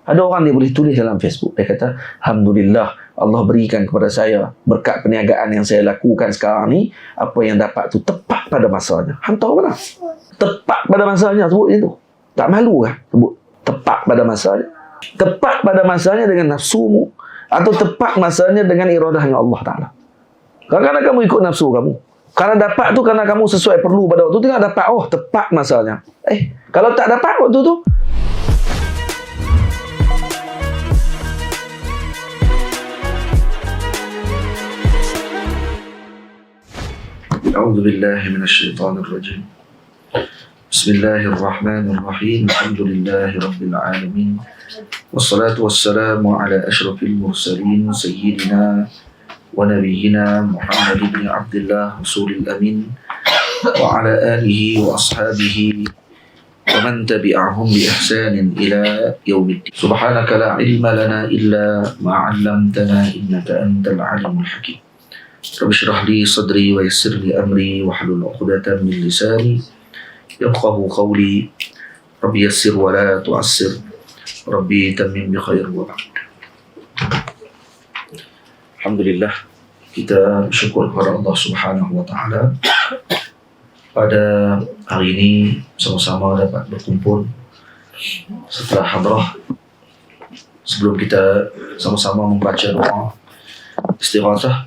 Ada orang dia boleh tulis dalam Facebook, dia kata, Alhamdulillah, Allah berikan kepada saya berkat perniagaan yang saya lakukan sekarang ni, apa yang dapat tu tepat pada masanya. Hantar mana? Tepat pada masanya, sebut macam tu. Tak malu kan sebut tepat pada masanya? Tepat pada masanya dengan nafsumu, atau tepat masanya dengan iradahnya Allah Ta'ala. Kadang-kadang kamu ikut nafsu kamu. Karena dapat tu karena kamu sesuai perlu pada waktu tu, tengok dapat, oh tepat masanya. Kalau tak dapat waktu tu, A'udzubillahi minasyaitonirrajim. Bismillahirrahmanirrahim. Alhamdulillahi rabbil alamin. Wassalatu wassalamu ala asyrafil mursalin sayyidina wa nabiyyina Muhammad ibn Abdullah rasulil amin wa ala alihi wa ashabihi wa man tabi'ahum bi ihsanin ila yaumiddin. Subhanaka la ilma lana illa ma 'allamtana innaka antal alimul hakim. Rabbi shrah li sadri wa yassir li amri wa hlul 'uqdatam min lisani yafqahu qawli. Rabbi yassir wa la tu'assir. Rabbi tammim bi khair wa ba'd. Alhamdulillah, kita bersyukur kepada Allah Subhanahu wa taala pada hari ini sama-sama dapat berkumpul setelah hadrah. Sebelum kita sama-sama membaca doa istighatsah,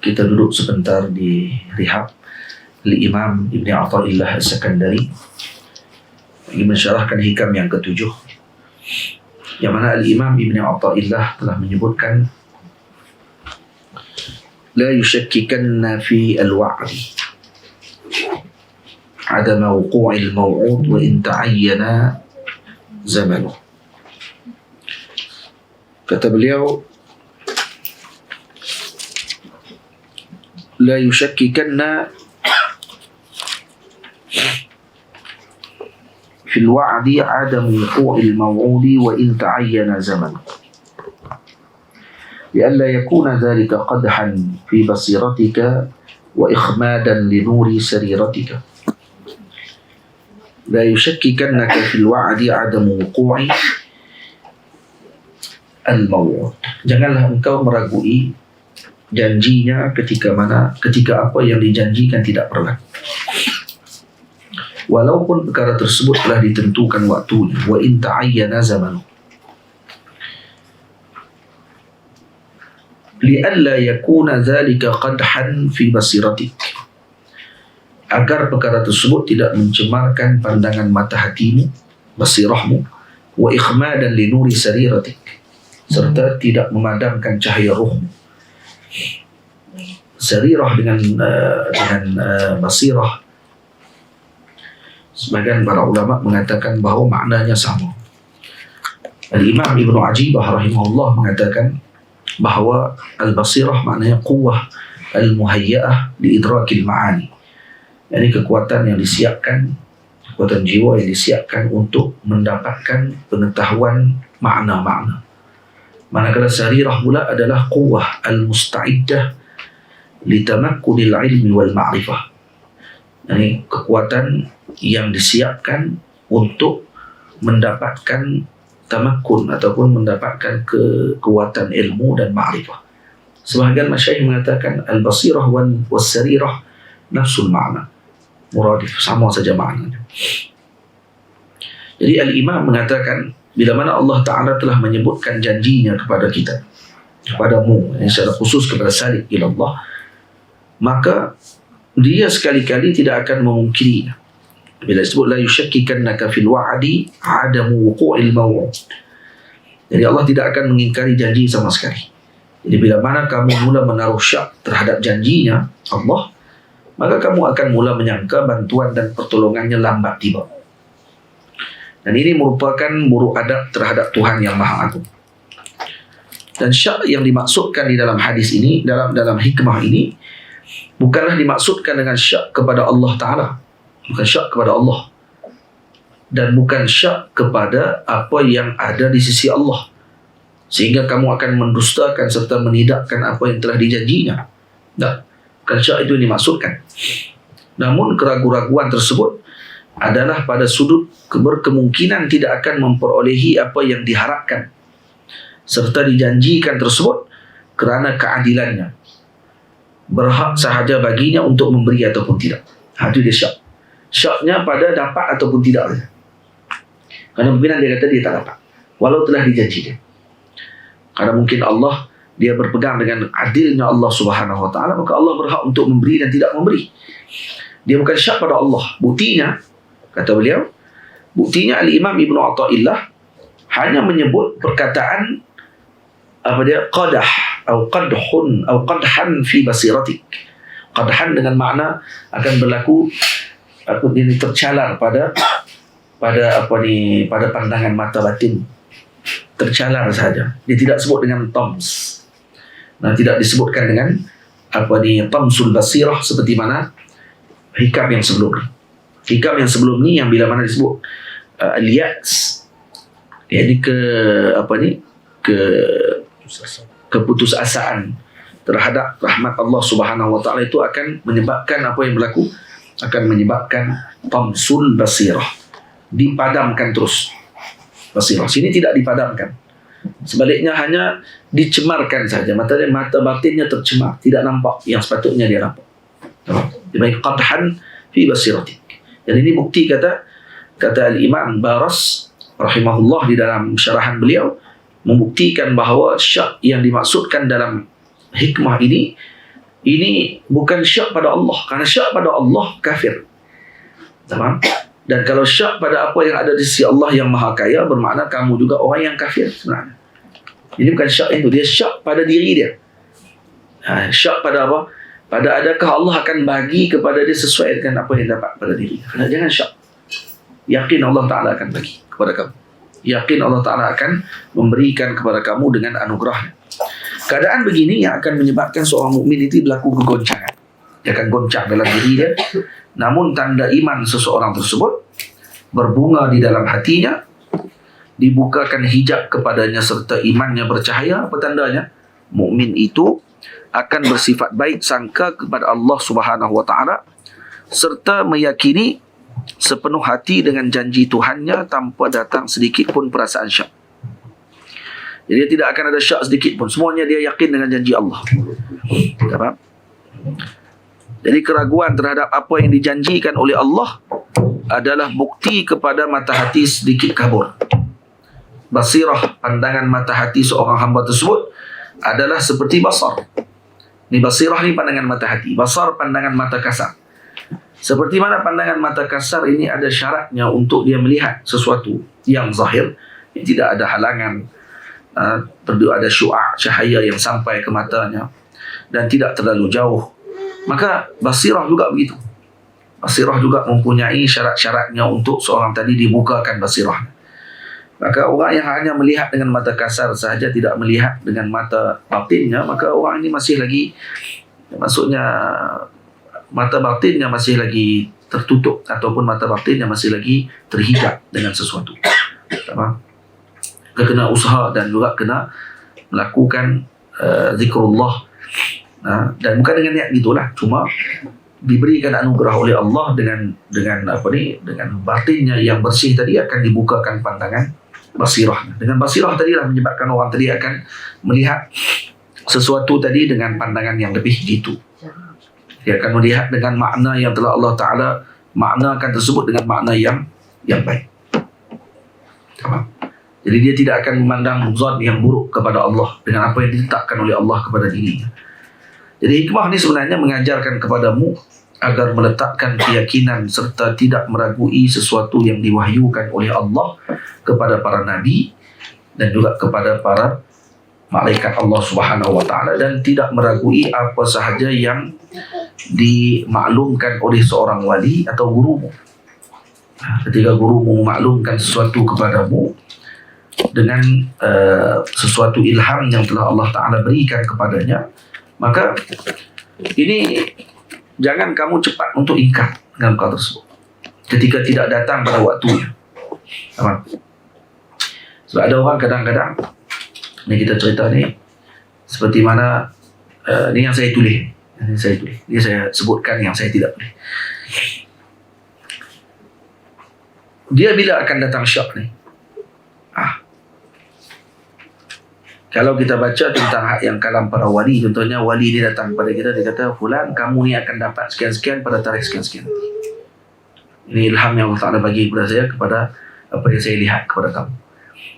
kita duduk sebentar di rihab Imam Ibn Atha'illah As-Sakandari bagi mensyarahkan hikam yang ke-7, yang mana Al-Imam Ibn Atha'illah telah menyebutkan la yushakkikanna fi al-wa'di adama wuqu'il maw'ud wa in ta'ayyana zamanuh. Kata beliau, la yushakkikanna في الوعد عدم وقوع الموعود وإن تعين زمن لئلا يكون ذلك قدحا في بصيرتك وإخمادا لنور سريرتك. لا يشككنك في الوعد عدم وقوع الموعود. Janganlah engkau meragui janjinya ketika apa yang dijanjikan tidak berlaku, walaupun perkara tersebut telah ditentukan waktunya. Wa in ta'ayyana zamanu li'alla yakuna dhalika qadhan fi basiratik, agar perkara tersebut tidak mencemarkan pandangan mata hatimu, basirahmu, wa ikhmadan li nuri sariratik, serta tidak memadamkan cahaya ruhmu. Sarirah dengan basirah, sebagian para ulama mengatakan bahawa maknanya sama. Al-Imam Ibn Ajibah rahimahullah mengatakan bahawa al-basirah maknanya quwwah al-muhayya'ah liidrakil ma'ani, yakni kekuatan yang disiapkan, kekuatan jiwa yang disiapkan untuk mendapatkan pengetahuan makna-makna. Manakala sarirah pula adalah quwwah al-musta'iddah litamakkunil ilmi wal ma'rifah, yakni kekuatan yang disiapkan untuk mendapatkan tamakkun ataupun mendapatkan kekuatan ilmu dan ma'rifah. Sebahagian masyayikh mengatakan al-basirah was-sarirah nafsul ma'na, muradif, sama saja maknanya. Jadi al-imam mengatakan bila mana Allah Ta'ala telah menyebutkan janjinya kepada kita, kepadamu, secara khusus kepada salik ila Allah, maka dia sekali-kali tidak akan memungkirinya. Bila disebut la yushakkikannaka fil wa'di adamu wuqu'il maw'ud, jadi Allah tidak akan mengingkari janji sama sekali. Jadi bila mana kamu mula menaruh syak terhadap janjinya Allah, maka kamu akan mula menyangka bantuan dan pertolongannya lambat tiba. Dan ini merupakan buruk adab terhadap Tuhan yang Maha Agung. Dan syak yang dimaksudkan di dalam hadis ini, dalam hikmah ini, bukanlah dimaksudkan dengan syak kepada Allah Ta'ala, bukan syak kepada Allah, dan bukan syak kepada apa yang ada di sisi Allah, sehingga kamu akan mendustakan serta menidakkan apa yang telah dijanjinya. Tak, bukan syak itu yang dimaksudkan. Namun keraguan-raguan tersebut adalah pada sudut berkemungkinan tidak akan memperolehi apa yang diharapkan serta dijanjikan tersebut kerana keadilannya. Berhak sahaja baginya untuk memberi ataupun tidak. Itu dia syak. Syaknya pada dapat ataupun tidak. Kerana mungkin dia kata dia tak dapat, walau telah dijanjikan. Karena mungkin Allah, dia berpegang dengan adilnya Allah Subhanahu Wa Taala, maka Allah berhak untuk memberi dan tidak memberi. Dia bukan syak pada Allah. Buktinya, kata beliau, buktinya Al-Imam Ibn Atta'illah hanya menyebut perkataan apa dia, qadah atau qadhun atau qadhan fi basiratik. Qadhan dengan makna akan berlaku ini tercalar pada pandangan mata batin. Tercalar saja. Dia tidak sebut dengan tams. Nah, tidak disebutkan dengan tamsul basirah seperti mana hikam yang sebelum ni. Hikam yang sebelum ni yang bila mana disebut al-ya's, yakni keputusasaan terhadap rahmat Allah Subhanahu Wa Taala, itu akan menyebabkan apa yang berlaku, akan menyebabkan tamsul basirah, dipadamkan terus basirah. Sini tidak dipadamkan, sebaliknya hanya dicemarkan saja. Mata batinnya tercemar, tidak nampak yang sepatutnya dia nampak. Dibagi qadhan fi basiratik. Dan ini bukti kata Al-Imam Baras rahimahullah di dalam syarahan beliau, membuktikan bahawa syak yang dimaksudkan dalam hikmah ini bukan syak pada Allah. Karena syak pada Allah kafir. Faham? Dan kalau syak pada apa yang ada di sisi Allah yang Maha Kaya, bermakna kamu juga orang yang kafir sebenarnya. Ini bukan syak itu, dia syak pada diri dia. Syak pada apa? Pada adakah Allah akan bagi kepada dia sesuai dengan apa yang dapat pada diri. Jangan syak. Yakin Allah Ta'ala akan bagi kepada kamu. Yakin Allah Ta'ala akan memberikan kepada kamu dengan anugerahnya. Keadaan begini yang akan menyebabkan seorang mukmin itu berlaku kegoncangan. Dia akan goncang dalam diri dia. Namun tanda iman seseorang tersebut berbunga di dalam hatinya, dibukakan hijab kepadanya serta imannya bercahaya. Apa tandanya? Mukmin itu akan bersifat baik sangka kepada Allah Subhanahu Wa Taala serta meyakini sepenuh hati dengan janji Tuhannya tanpa datang sedikit pun perasaan syak. Jadi dia tidak akan ada syak sedikit pun. Semuanya dia yakin dengan janji Allah. Faham? Jadi keraguan terhadap apa yang dijanjikan oleh Allah adalah bukti kepada mata hati sedikit kabur. Basirah, pandangan mata hati seorang hamba tersebut adalah seperti basar. Ni basirah ni pandangan mata hati. Basar pandangan mata kasar. Seperti mana pandangan mata kasar ini ada syaratnya untuk dia melihat sesuatu yang zahir, yang tidak ada halangan, perlu ada syu'a, cahaya yang sampai ke matanya dan tidak terlalu jauh. Maka basirah juga begitu. Basirah juga mempunyai syarat-syaratnya untuk seorang tadi dibukakan basirah. Maka orang yang hanya melihat dengan mata kasar sahaja, tidak melihat dengan mata batinnya, maka orang ini masih lagi, maksudnya mata batinnya masih lagi tertutup, ataupun mata batinnya masih lagi terhijab dengan sesuatu. Kena usaha dan juga kena melakukan zikrullah. Dan bukan dengan niat gitulah, cuma diberikan anugerah oleh Allah dengan batinnya yang bersih tadi, akan dibukakan pandangan basirah. Dengan basirah tadilah menyebabkan orang tadi akan melihat sesuatu tadi dengan pandangan yang lebih jitu. Dia akan melihat dengan makna yang telah Allah Ta'ala maknakan tersebut dengan makna yang baik. Jadi dia tidak akan memandang zat yang buruk kepada Allah dengan apa yang diletakkan oleh Allah kepada dirinya. Jadi hikmah ni sebenarnya mengajarkan kepadamu agar meletakkan keyakinan serta tidak meragui sesuatu yang diwahyukan oleh Allah kepada para nabi dan juga kepada para malaikat Allah Subhanahu Wa Taala, dan tidak meragui apa sahaja yang dimaklumkan oleh seorang wali atau gurumu. Ketika gurumu memaklumkan sesuatu kepadamu dengan sesuatu ilham yang telah Allah Ta'ala berikan kepadanya, maka ini jangan kamu cepat untuk ingkar dengan perkara tersebut ketika tidak datang pada waktunya. Sebab ada orang kadang-kadang, ni kita cerita ni seperti mana, ni yang saya tulis, ni saya sebutkan yang saya tidak tulis. dia bila akan datang syak ni? Kalau kita baca tentang hak yang kalam para wali, contohnya wali ni datang kepada kita, dia kata, fulan, kamu ni akan dapat sekian-sekian pada tarikh sekian-sekian. Ini ilham yang Allah Ta'ala bagi kepada saya, kepada apa yang saya lihat kepada kamu.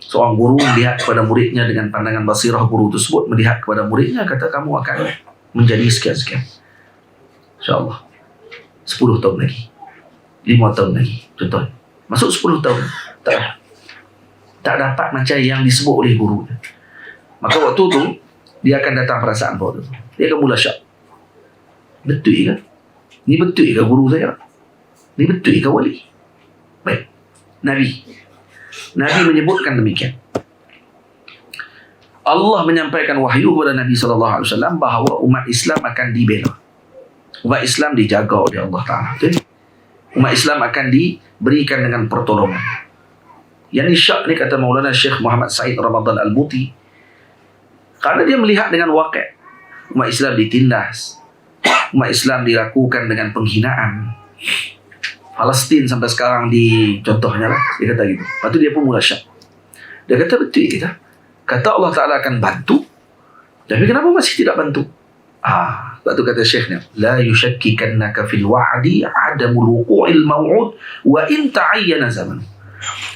Seorang guru melihat kepada muridnya dengan pandangan basirah guru tersebut, melihat kepada muridnya, kata kamu akan menjadi sekian-sekian. InsyaAllah 10 tahun lagi, 5 tahun lagi, contoh. Masuk 10 tahun, tak dapat macam yang disebut oleh guru. Maka waktu tu dia akan datang perasaan waktu tu. Dia akan mula syak. Betul ke? Ni betul ke guru saya? Ni betul ke wali? Baik. Nabi menyebutkan demikian. Allah menyampaikan wahyu kepada Nabi SAW bahawa umat Islam akan dibela. Umat Islam dijaga oleh Allah Ta'ala. Umat Islam akan diberikan dengan pertolongan. Yang ni syak ni, kata Maulana Syekh Muhammad Said Ramadan Al-Buti, karena dia melihat dengan wakil. Umat Islam ditindas. Umat Islam dilakukan dengan penghinaan. Palestin sampai sekarang contohnya lah. Dia kata gitu. Lepas tu dia pun mula syak. Dia kata betul kita. Kata Allah Ta'ala akan bantu. Tapi kenapa masih tidak bantu? Sebab tu kata Syekh ni, la yushakkikannaka fil wa'di adamul wuqu'il maw'ud wa in ta'ayyana zaman.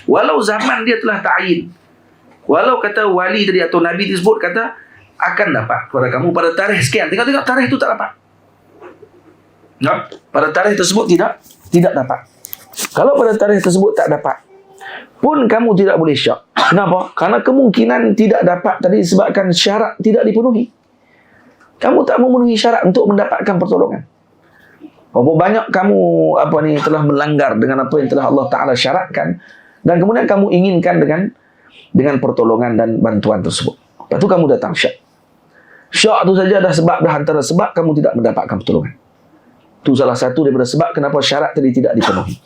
Walau zaman dia telah ta'yin, walau kata wali tadi atau Nabi disebut kata akan dapat kepada kamu pada tarikh sekian. Tengok tarikh itu tak dapat. Pada tarikh tersebut tidak dapat. Kalau pada tarikh tersebut tak dapat, pun kamu tidak boleh syak. Kenapa? Karena kemungkinan tidak dapat tadi disebabkan syarat tidak dipenuhi. Kamu tak memenuhi syarat untuk mendapatkan pertolongan. Berapa banyak kamu telah melanggar dengan apa yang telah Allah Ta'ala syaratkan, dan kemudian kamu inginkan dengan pertolongan dan bantuan tersebut. Lepas tu kamu datang syak. Syak tu saja dah antara sebab kamu tidak mendapatkan pertolongan. Itu salah satu daripada sebab kenapa syarat tadi tidak dipenuhi.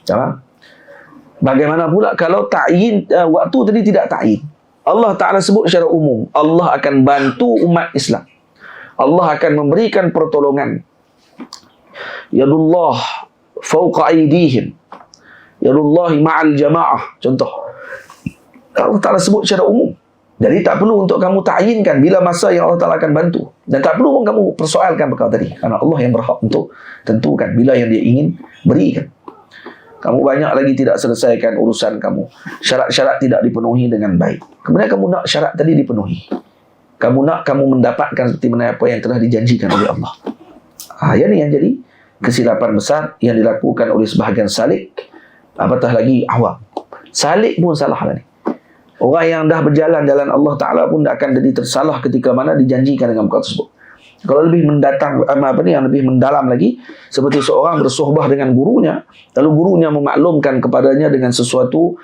Faham? Bagaimana pula kalau ta'yin, waktu tadi tidak ta'yin. Allah Ta'ala sebut secara umum, Allah akan bantu umat Islam. Allah akan memberikan pertolongan. Yadullah fawqa aydihim. Yadullahi ma'al jama'ah. Contoh. Allah Ta'ala sebut secara umum. Jadi tak perlu untuk kamu ta'yinkan bila masa yang Allah Ta'ala akan bantu. Dan tak perlu pun kamu persoalkan perkara tadi. Kerana Allah yang berhak untuk tentukan bila yang dia ingin berikan. Kamu banyak lagi tidak selesaikan urusan kamu. Syarat-syarat tidak dipenuhi dengan baik. Kemudian kamu nak syarat tadi dipenuhi. Kamu mendapatkan seperti mana apa yang telah dijanjikan oleh Allah. Yang ni yang jadi kesilapan besar yang dilakukan oleh sebahagian salik. Apatah lagi awam. Salik pun salah lah ni. Orang yang dah berjalan jalan Allah Ta'ala pun akan jadi tersalah ketika mana dijanjikan dengan perkara tersebut. Kalau lebih yang lebih mendalam lagi, seperti seorang bersohbah dengan gurunya, lalu gurunya memaklumkan kepadanya dengan sesuatu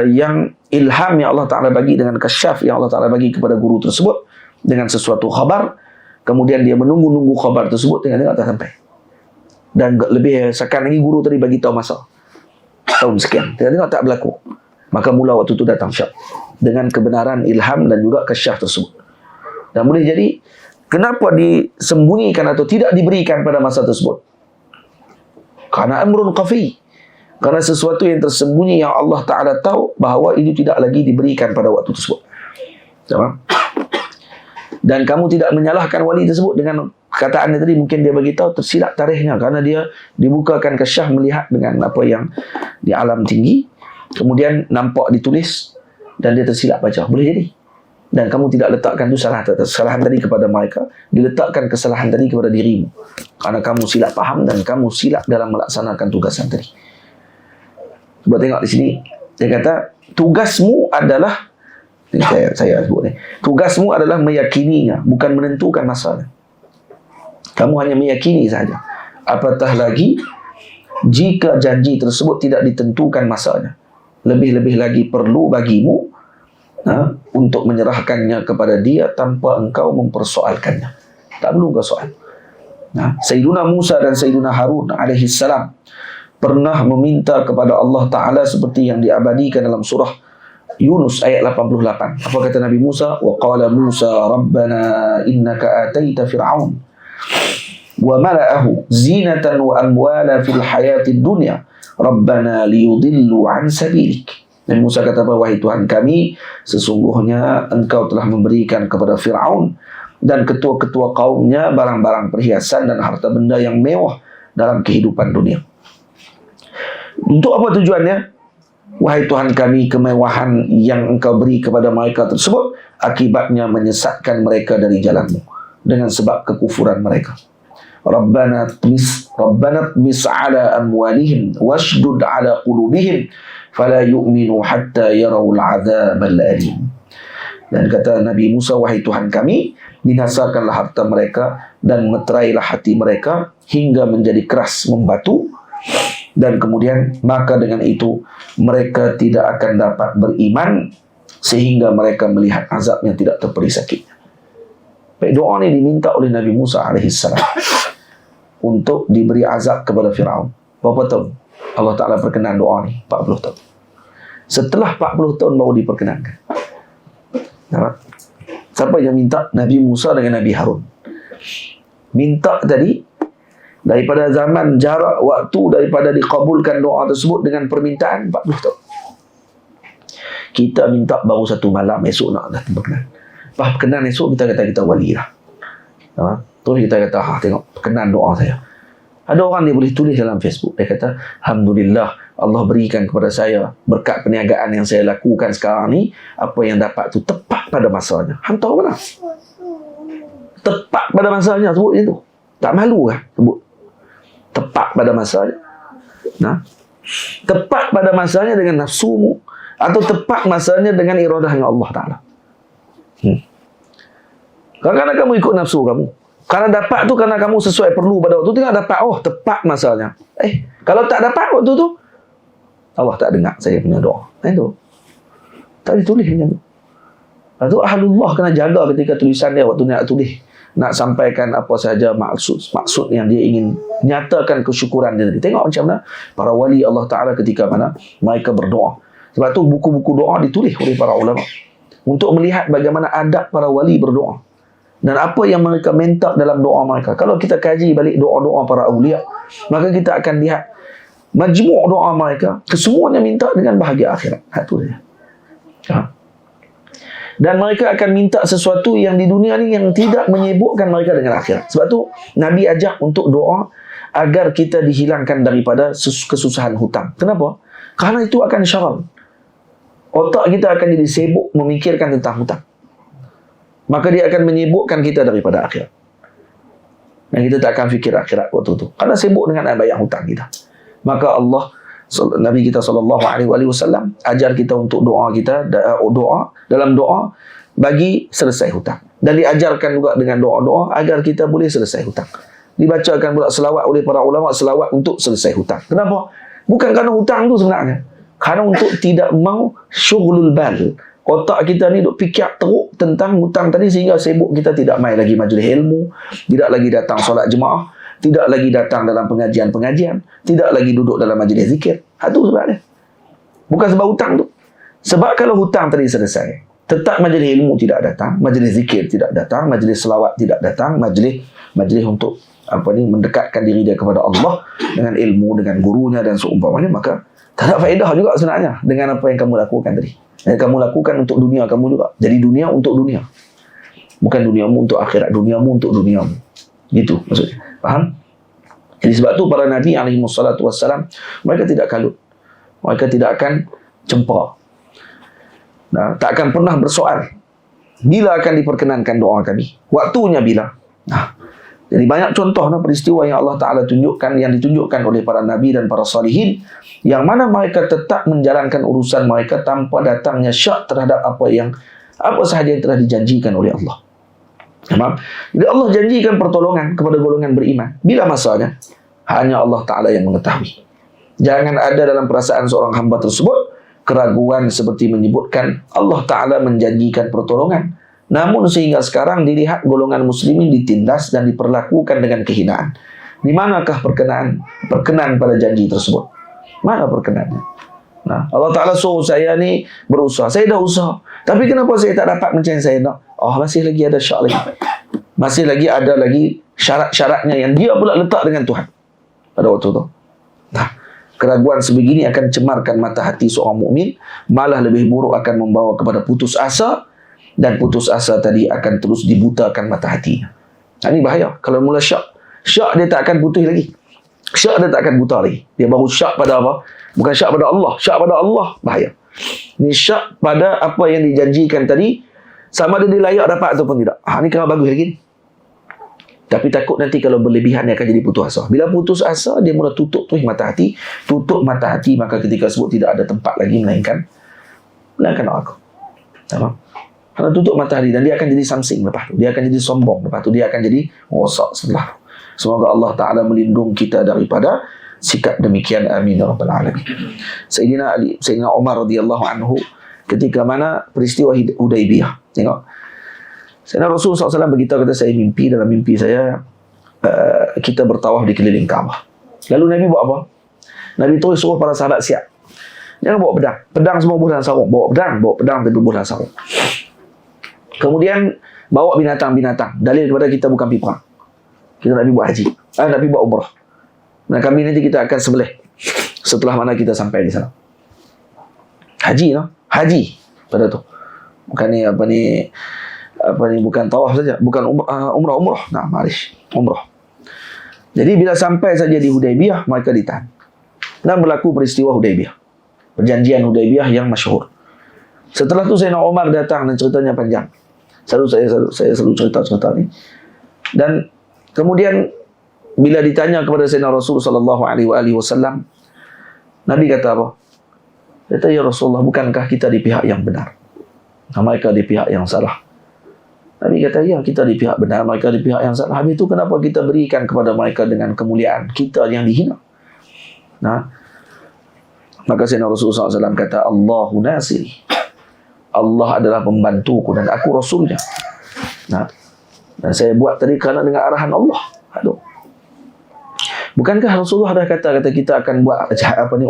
yang ilham yang Allah Ta'ala bagi, dengan kasyaf yang Allah Ta'ala bagi kepada guru tersebut, dengan sesuatu khabar, kemudian dia menunggu khabar tersebut, tengok tak sampai. Dan lebih sekarang lagi guru tadi bagi tahu masa tahun sekian, tengok tak berlaku. Maka mula waktu itu datang syak dengan kebenaran ilham dan juga kasyaf tersebut. Dan boleh jadi kenapa disembunyikan atau tidak diberikan pada masa tersebut? Karena amrun qafi. Karena sesuatu yang tersembunyi yang Allah Ta'ala tahu bahawa itu tidak lagi diberikan pada waktu tersebut. Sama? Dan kamu tidak menyalahkan wali tersebut dengan perkataannya tadi. Mungkin dia bagi tahu tersilap tarikhnya karena dia dibukakan kasyaf melihat dengan apa yang di alam tinggi. Kemudian nampak ditulis dan dia tersilap baca. Boleh jadi. Dan kamu tidak letakkan tu kesalahan tadi kepada mereka, diletakkan kesalahan tadi kepada dirimu. Karena kamu silap faham dan kamu silap dalam melaksanakan tugasan tadi. Cuba tengok di sini. Dia kata, tugasmu adalah, saya sebut ni, tugasmu adalah meyakininya, bukan menentukan masalah. Kamu hanya meyakini saja. Apatah lagi jika janji tersebut tidak ditentukan masanya. Lebih-lebih lagi perlu bagimu untuk menyerahkannya kepada dia tanpa engkau mempersoalkannya. Tak perlu engkau soal. Sayyiduna Musa dan Sayyiduna Harun alaihi salam pernah meminta kepada Allah Ta'ala seperti yang diabadikan dalam surah Yunus ayat 88. Apa kata Nabi Musa? Wa qala Musa rabbana innaka ataita fir'aun wa mala'ahu zinatan wa amwala fil hayatid dunya Rabbana liyudillu an sabilik. Nabi Musa kata, wahai Tuhan kami, sesungguhnya engkau telah memberikan kepada Fir'aun dan ketua-ketua kaumnya barang-barang perhiasan dan harta benda yang mewah dalam kehidupan dunia. Untuk apa tujuannya? Wahai Tuhan kami, kemewahan yang engkau beri kepada mereka tersebut akibatnya menyesatkan mereka dari jalanmu dengan sebab kekufuran mereka. Rabbana tmis ala amwalihim washdud ala qulubihim fala yu'minu hatta yarawul adzabal alim. Dan kata Nabi Musa, wahai Tuhan kami, binasakanlah harta mereka dan meterailah hati mereka hingga menjadi keras membatu, dan kemudian maka dengan itu mereka tidak akan dapat beriman sehingga mereka melihat azab yang tidak terperi sakitnya. Baik, doa ini diminta oleh Nabi Musa alaihissalam untuk diberi azab kepada Fir'aun. Berapa tahun Allah Ta'ala perkenan doa ni? 40 tahun. Setelah 40 tahun baru diperkenankan. Nampak? Siapa yang minta? Nabi Musa dengan Nabi Harun. Minta tadi daripada zaman jarak waktu daripada dikabulkan doa tersebut dengan permintaan 40 tahun. Kita minta baru satu malam, esok nak dah berkenan. Lepas berkenan esok kita kata kita wali lah. Terus kita kata, tengok berkenan doa saya. Ada orang dia boleh tulis dalam Facebook, dia kata, alhamdulillah Allah berikan kepada saya berkat perniagaan yang saya lakukan sekarang ni, apa yang dapat tu tepat pada masanya. Hang tahu mana? Tepat pada masanya, sebut macam tu. Tak malu kan sebut tepat pada masanya? Nah, tepat pada masanya dengan nafsumu, atau tepat masanya dengan iradahnya Allah Ta'ala. Kadang-kadang kamu ikut nafsu kamu. Karena dapat tu karena kamu sesuai perlu pada waktu tu, tengok dapat, oh tepat masanya. Kalau tak dapat waktu tu, Allah tak dengar saya punya doa. Itu tak ditulis macam tu. Lepas tu ahlullah kena jaga ketika tulisan dia waktu nak tulis, nak sampaikan apa sahaja maksud yang dia ingin nyatakan kesyukuran dia tadi. Tengok macam mana para wali Allah Ta'ala ketika mana mereka berdoa. Sebab tu buku-buku doa ditulis oleh para ulama untuk melihat bagaimana adab para wali berdoa dan apa yang mereka minta dalam doa mereka. Kalau kita kaji balik doa-doa para awliya, maka kita akan lihat majmuk doa mereka, kesemuanya minta dengan bahagia akhirat. Itu dia. Dan mereka akan minta sesuatu yang di dunia ni yang tidak menyibukkan mereka dengan akhirat. Sebab tu Nabi ajak untuk doa agar kita dihilangkan daripada kesusahan hutang. Kenapa? Karena itu akan syaral. Otak kita akan jadi sibuk memikirkan tentang hutang. Maka dia akan menyibukkan kita daripada akhirat. Dan kita tak akan fikir akhirat waktu itu. Karena sibuk dengan bayar hutang kita. Maka Allah, Nabi kita SAW ajar kita untuk doa kita, dalam doa bagi selesai hutang. Dan diajarkan juga dengan doa-doa agar kita boleh selesai hutang. Dibacakan pula selawat oleh para ulama, selawat untuk selesai hutang. Kenapa? Bukan kerana hutang tu sebenarnya. Kerana untuk tidak mau syughlul bal. Otak kita ni duk fikir teruk tentang hutang tadi sehingga sibuk kita tidak mai lagi majlis ilmu, tidak lagi datang solat jemaah, tidak lagi datang dalam pengajian-pengajian, tidak lagi duduk dalam majlis zikir. Itu sebabnya. Bukan sebab hutang tu. Sebab kalau hutang tadi selesai, tetap majlis ilmu tidak datang, majlis zikir tidak datang, majlis selawat tidak datang, majlis untuk mendekatkan diri dia kepada Allah dengan ilmu, dengan gurunya dan seumpamanya, maka tak ada faedah juga sebenarnya dengan apa yang kamu lakukan tadi. Yang kamu lakukan untuk dunia kamu juga. Jadi dunia untuk dunia. Bukan duniamu untuk akhirat, duniamu untuk duniamu. Gitu maksudnya. Faham? Jadi sebab tu para Nabi SAW, mereka tidak kalut. Mereka tidak akan cempa. Tak akan pernah bersoal bila akan diperkenankan doa kami. Waktunya bila. Jadi banyak contoh peristiwa yang Allah Ta'ala tunjukkan, yang ditunjukkan oleh para Nabi dan para salihin, yang mana mereka tetap menjalankan urusan mereka tanpa datangnya syak terhadap apa sahaja yang telah dijanjikan oleh Allah. Jadi Allah janjikan pertolongan kepada golongan beriman. Bila masanya? Hanya Allah Ta'ala yang mengetahui. Jangan ada dalam perasaan seorang hamba tersebut keraguan seperti menyebutkan Allah Ta'ala menjanjikan pertolongan, namun sehingga sekarang dilihat golongan muslimin ditindas dan diperlakukan dengan kehinaan. Di manakah perkenan pada janji tersebut? Mana perkenannya? Allah Ta'ala suruh saya ni berusaha. Saya dah usaha. Tapi kenapa saya tak dapat macam yang saya nak? Masih lagi ada syarat lagi. Masih lagi ada lagi syarat-syaratnya yang dia pula letak dengan Tuhan pada waktu tu. Keraguan sebegini akan cemarkan mata hati seorang mukmin, malah lebih buruk akan membawa kepada putus asa, dan putus asa tadi akan terus dibutakan mata hatinya. Ini bahaya. Kalau mula syak dia tak akan putih lagi. Syak dia tak akan buta lagi. Dia baru syak pada apa? Bukan syak pada Allah. Syak pada Allah, bahaya. Ini syak pada apa yang dijanjikan tadi, sama ada dia layak dapat ataupun tidak. Ini kena bagus lagi. Tapi takut nanti kalau berlebihan dia akan jadi putus asa. Bila putus asa, dia mula tutup mata hati. Tutup mata hati, maka ketika sebut tidak ada tempat lagi melainkan neraka. Tamam? Karena tutup mata hati, dan dia akan jadi samsing lepas tu. Dia akan jadi sombong lepas tu. Dia akan jadi rosak setelah tu. Semoga Allah Ta'ala melindungi kita daripada sikap demikian. Amin ya Rabbal Alamin. Sayyidina Umar radhiyallahu anhu, ketika mana peristiwa Hudaybiyah. Tengok. Sayyidina Rasulullah SAW beritahu kata, saya mimpi, dalam mimpi saya kita bertawaf di keliling Kaabah. Lalu Nabi buat apa? Nabi terus suruh para sahabat siap. Jangan bawa pedang. Pedang semua bubuh dalam sarung. Bawa pedang tapi bubuh dalam sarung. Kemudian bawa binatang-binatang. Dalil kepada kita bukan pergi perang. Kita nak pergi buat haji. Nak pergi buat umrah. Dan kami nanti kita akan sembelih setelah mana kita sampai di sana. Haji, no? Haji pada tu. Bukan ni bukan tawaf saja, bukan umrah. Nah, marish, umrah. Jadi bila sampai saja di Hudaybiyah, mereka ditahan. Dan berlaku peristiwa Hudaybiyah. Perjanjian Hudaybiyah yang masyhur. Setelah tu Sayyidina Umar datang dan ceritanya panjang. Saya selalu cerita ni. Dan kemudian bila ditanya kepada Sayyidina Rasul sallallahu alaihi wasallam, Nabi kata apa? Kata, ya Rasulullah, bukankah kita di pihak yang benar? Mereka di pihak yang salah. Nabi kata, ya, kita di pihak benar, mereka di pihak yang salah. Habis itu kenapa kita berikan kepada mereka dengan kemuliaan? Kita yang dihina. Nah, maka Sayyidina Rasulullah SAW kata, Allahu nasiri. Allah adalah pembantuku dan aku Rasulnya. Nah, dan saya buat tadi kerana dengan arahan Allah. Aduh. Bukankah Rasulullah dah kata kita akan buat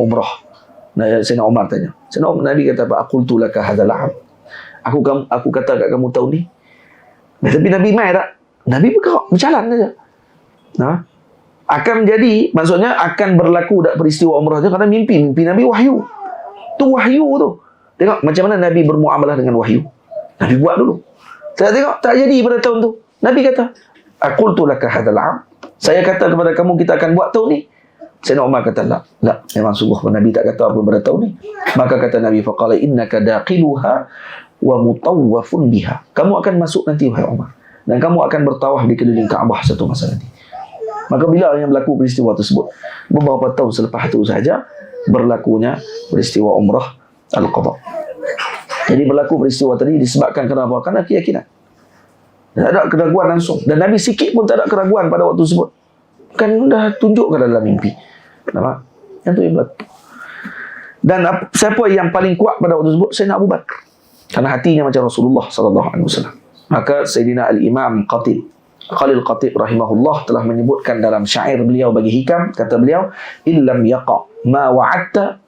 umrah? Nah, Sayyidina Umar tanya. Nabi kata, aqultu laka hadzal am. Aku kata kat kamu tahun ni. Tapi Nabi mai tak? Nabi berjalan saja. Nah, akan jadi, maksudnya akan berlaku dak peristiwa umrah tu kerana mimpi Nabi wahyu. Tu wahyu tu. Tengok macam mana Nabi bermuamalah dengan wahyu. Nabi buat dulu. Saya tengok tak jadi pada tahun tu. Nabi kata, aqultu laka hadzal am. Saya kata kepada kamu kita akan buat tahun ni. Sayyidina Umar kata, la, memang sungguh Nabi tak kata apa pada tahun ni. Maka kata Nabi, faqala innaka daqiluha wa mutawwafun biha. Kamu akan masuk nanti wahai Umar, dan kamu akan bertawaf di keliling Kaabah satu masa nanti. Maka bila yang berlaku peristiwa tersebut, beberapa tahun selepas itu saja berlakunya peristiwa umrah al-qadha. Jadi berlaku peristiwa tadi disebabkan kenapa? Kerana keyakinan. Tak ada keraguan langsung, dan Nabi sikit pun tak ada keraguan pada waktu tersebut. Kan dah tunjukkan dalam mimpi. Nampak? Yang tu yang berlaku. Dan siapa yang paling kuat pada waktu tersebut? Sayyidina Abu Bakar. Karena hatinya macam Rasulullah sallallahu alaihi wasallam. Maka Sayyidina Al-Imam Khalil Qatib rahimahullah telah menyebutkan dalam syair beliau bagi hikam, kata beliau, illam yaqa ma wa'adta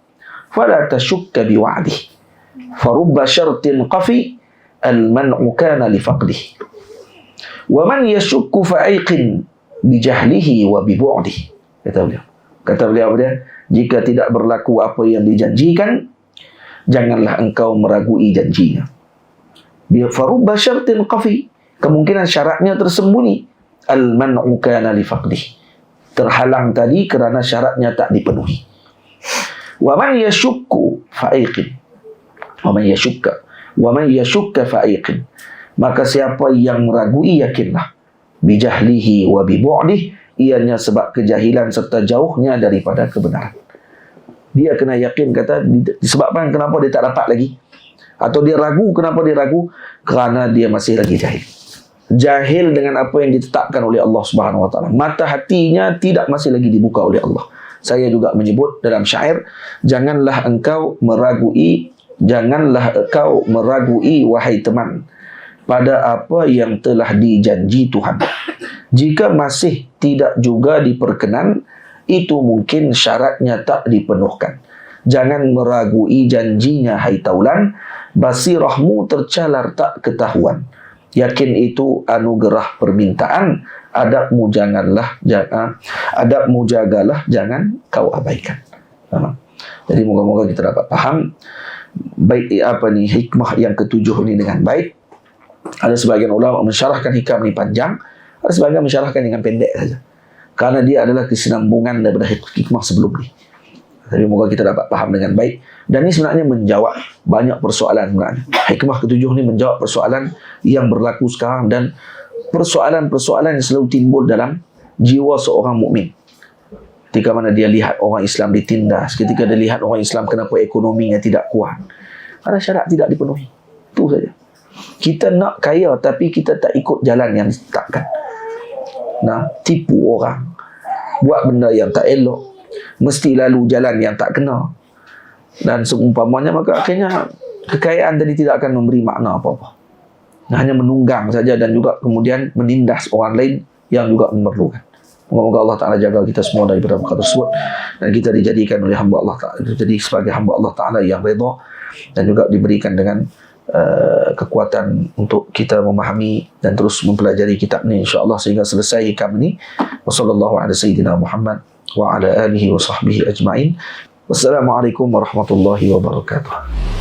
fala tashukka bi wa'dih farubba syartin qafi al-man'u kana li faqdih wa man yashukku fa'aiqin bi jahlihi wa bi bu'dih. Kata beliau dia, jika tidak berlaku apa yang dijanjikan, janganlah engkau meragui janjinya. Bi farubba syartin qafi, kemungkinan syaratnya tersembunyi. Al-man'u kana li faqdih, terhalang tadi kerana syaratnya tak dipenuhi. Wa man yashukku fa'aiqin, wa man yashukka fa'aiqin, maka siapa yang meragui yakinlah. Bi jahlihi wa bi bu'dih, ianya sebab kejahilan serta jauhnya daripada kebenaran. Dia kena yakin, kata, disebabkan kenapa dia tak dapat lagi, atau dia ragu, kenapa dia ragu? Kerana dia masih lagi jahil dengan apa yang ditetapkan oleh Allah Subhanahu Wa Taala. Mata hatinya tidak masih lagi dibuka oleh Allah. Saya juga menyebut dalam syair, janganlah engkau meragui wahai teman pada apa yang telah dijanji Tuhan. Jika masih tidak juga diperkenan, itu mungkin syaratnya tak dipenuhkan. Jangan meragui janjinya hai taulan, basirahmu tercalar tak ketahuan. Yakin itu anugerah permintaan, adabmu jagalah, jangan kau abaikan. Jadi moga-moga kita dapat faham baik hikmah yang ketujuh ini dengan baik. Ada sebagian ulama mensyarahkan hikam ini panjang, ada sebagian mensyarahkan dengan pendek saja, karena dia adalah kesinambungan daripada hikmah sebelum ini. Tapi moga kita dapat faham dengan baik. Dan ini sebenarnya menjawab banyak persoalan sebenarnya. Hikmah ketujuh ini menjawab persoalan yang berlaku sekarang dan persoalan-persoalan yang selalu timbul dalam jiwa seorang mukmin. Ketika mana dia lihat orang Islam ditindas, ketika dia lihat orang Islam kenapa ekonominya tidak kuat, karena syarat tidak dipenuhi. Itu saja. Kita nak kaya tapi kita tak ikut jalan yang ditetapkan. Tipu orang, buat benda yang tak elok, mesti lalu jalan yang tak kena, dan seumpamanya, maka akhirnya kekayaan tadi tidak akan memberi makna apa-apa. Hanya menunggang saja dan juga kemudian menindas orang lain yang juga memerlukan. Moga-moga Allah Ta'ala jaga kita semua daripada perkara tersebut, dan kita dijadikan oleh hamba Allah Ta'ala, jadi sebagai hamba Allah Ta'ala yang redha, dan juga diberikan dengan kekuatan untuk kita memahami dan terus mempelajari kitab ini insya-Allah sehingga selesai hikam ini. Wassallallahu ala sayyidina Muhammad wa ala alihi wa sahbihi ajma'in. Wassalamualaikum warahmatullahi wabarakatuh.